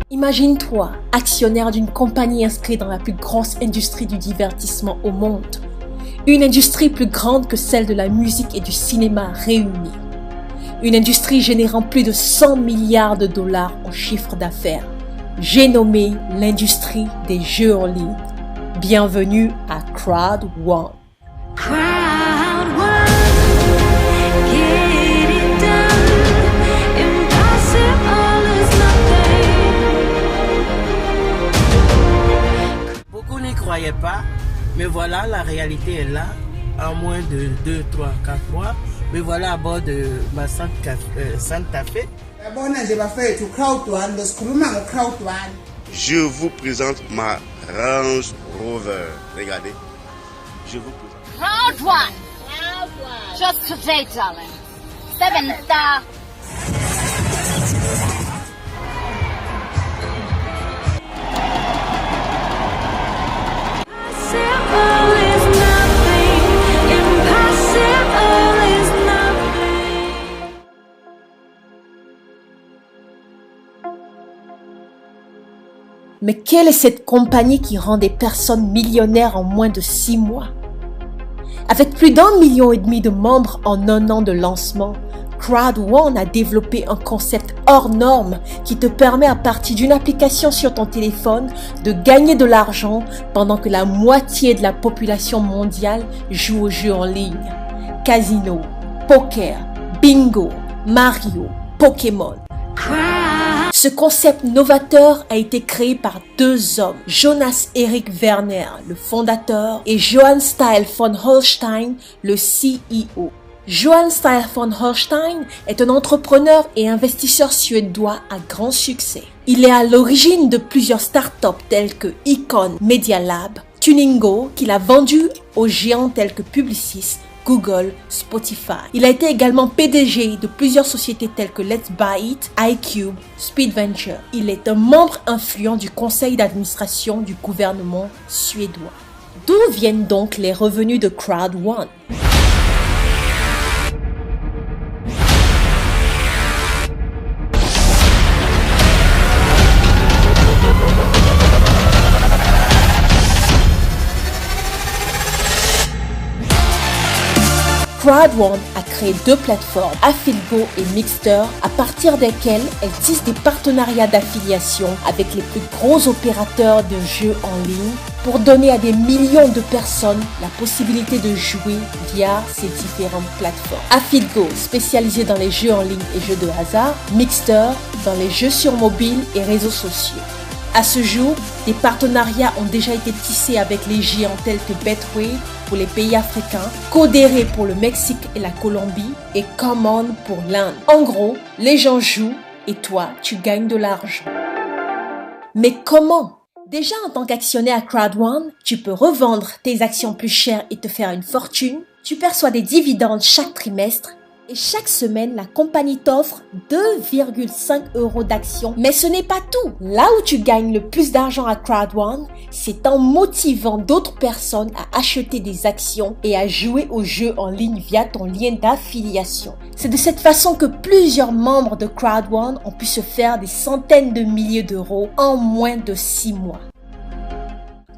Imagine-toi, actionnaire d'une compagnie inscrite dans la plus grosse industrie du divertissement au monde. Une industrie plus grande que celle de la musique et du cinéma réunis. Une industrie générant plus de 100 milliards de dollars en chiffre d'affaires. J'ai nommé l'industrie des jeux en ligne. Bienvenue à Crowd One. Ne croyais pas, mais voilà, la réalité est là, en moins de 2, 3, 4 mois. Mais voilà à bord de ma Santa Fe. Je vous présente ma Range Rover. Regardez, je vous présente. Crowd One. Just today, darling. 7-star. Mais quelle est cette compagnie qui rend des personnes millionnaires en moins de 6 mois? Avec plus d'1,5 million de membres en 1 an de lancement, Crowd One a développé un concept hors norme qui te permet à partir d'une application sur ton téléphone de gagner de l'argent pendant que la moitié de la population mondiale joue aux jeux en ligne. Casino, poker, bingo, Mario, Pokémon. Ce concept novateur a été créé par 2 hommes, Jonas Erik Werner, le fondateur, et Johan Style von Holstein, le CEO. Johan Style von Holstein est un entrepreneur et investisseur suédois à grand succès. Il est à l'origine de plusieurs startups telles que Icon Media Lab, Tuningo, qu'il a vendu aux géants tels que Publicis, Google, Spotify. Il a été également PDG de plusieurs sociétés telles que Let's Buy It, iCube, Speed Venture. Il est un membre influent du conseil d'administration du gouvernement suédois. D'où viennent donc les revenus de Crowd One? Crowd One a créé 2 plateformes, Affiligo et Mixter, à partir desquelles elle tisse des partenariats d'affiliation avec les plus gros opérateurs de jeux en ligne pour donner à des millions de personnes la possibilité de jouer via ces différentes plateformes. Affiligo, spécialisé dans les jeux en ligne et jeux de hasard, Mixter, dans les jeux sur mobile et réseaux sociaux. À ce jour, des partenariats ont déjà été tissés avec les géants tels que Betway pour les pays africains, Codere pour le Mexique et la Colombie et Common pour l'Inde. En gros, les gens jouent et toi, tu gagnes de l'argent. Mais comment? Déjà en tant qu'actionnaire à Crowd One, tu peux revendre tes actions plus chères et te faire une fortune. Tu perçois des dividendes chaque trimestre. Et chaque semaine, la compagnie t'offre 2,5 € d'actions. Mais ce n'est pas tout. Là où tu gagnes le plus d'argent à Crowd One, c'est en motivant d'autres personnes à acheter des actions et à jouer aux jeux en ligne via ton lien d'affiliation. C'est de cette façon que plusieurs membres de Crowd One ont pu se faire des centaines de milliers d'euros en moins de 6 mois.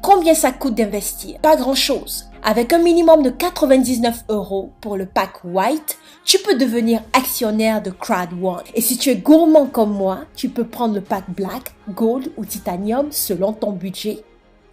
Combien ça coûte d'investir? Pas grand-chose. Avec un minimum de 99 € pour le pack White, tu peux devenir actionnaire de Crowd One. Et si tu es gourmand comme moi, tu peux prendre le pack Black, Gold ou Titanium selon ton budget.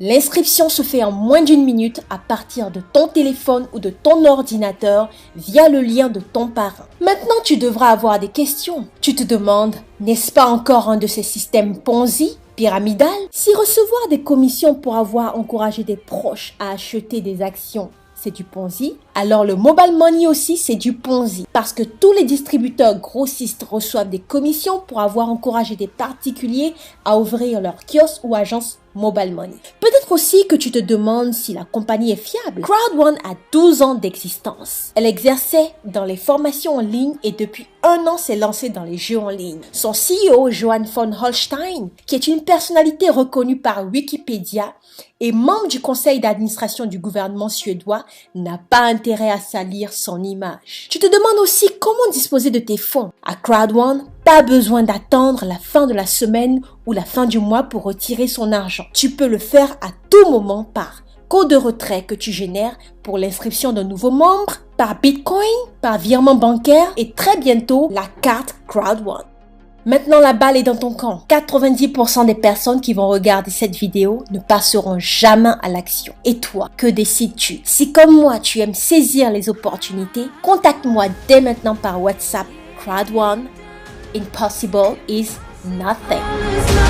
L'inscription se fait en moins d'1 minute à partir de ton téléphone ou de ton ordinateur via le lien de ton parrain. Maintenant, tu devras avoir des questions. Tu te demandes, n'est-ce pas encore un de ces systèmes Ponzi ? Pyramidal? Si recevoir des commissions pour avoir encouragé des proches à acheter des actions, c'est du Ponzi, alors le mobile money aussi, c'est du Ponzi. Parce que tous les distributeurs grossistes reçoivent des commissions pour avoir encouragé des particuliers à ouvrir leur kiosque ou agence Mobile Money. Peut-être aussi que tu te demandes si la compagnie est fiable. Crowd1 a 12 ans d'existence. Elle exerçait dans les formations en ligne et depuis 1 an s'est lancée dans les jeux en ligne. Son CEO, Johan von Holstein, qui est une personnalité reconnue par Wikipédia et membre du conseil d'administration du gouvernement suédois, n'a pas intérêt à salir son image. Tu te demandes aussi comment disposer de tes fonds. À Crowd1, pas besoin d'attendre la fin de la semaine ou la fin du mois pour retirer son argent. Tu peux le faire à tout moment par code de retrait que tu génères pour l'inscription d'un nouveau membre, par Bitcoin, par virement bancaire et très bientôt la carte Crowd1. Maintenant, la balle est dans ton camp. 90% des personnes qui vont regarder cette vidéo ne passeront jamais à l'action. Et toi, que décides-tu? Si comme moi, tu aimes saisir les opportunités, contacte-moi dès maintenant par WhatsApp. Crowd1, impossible is nothing.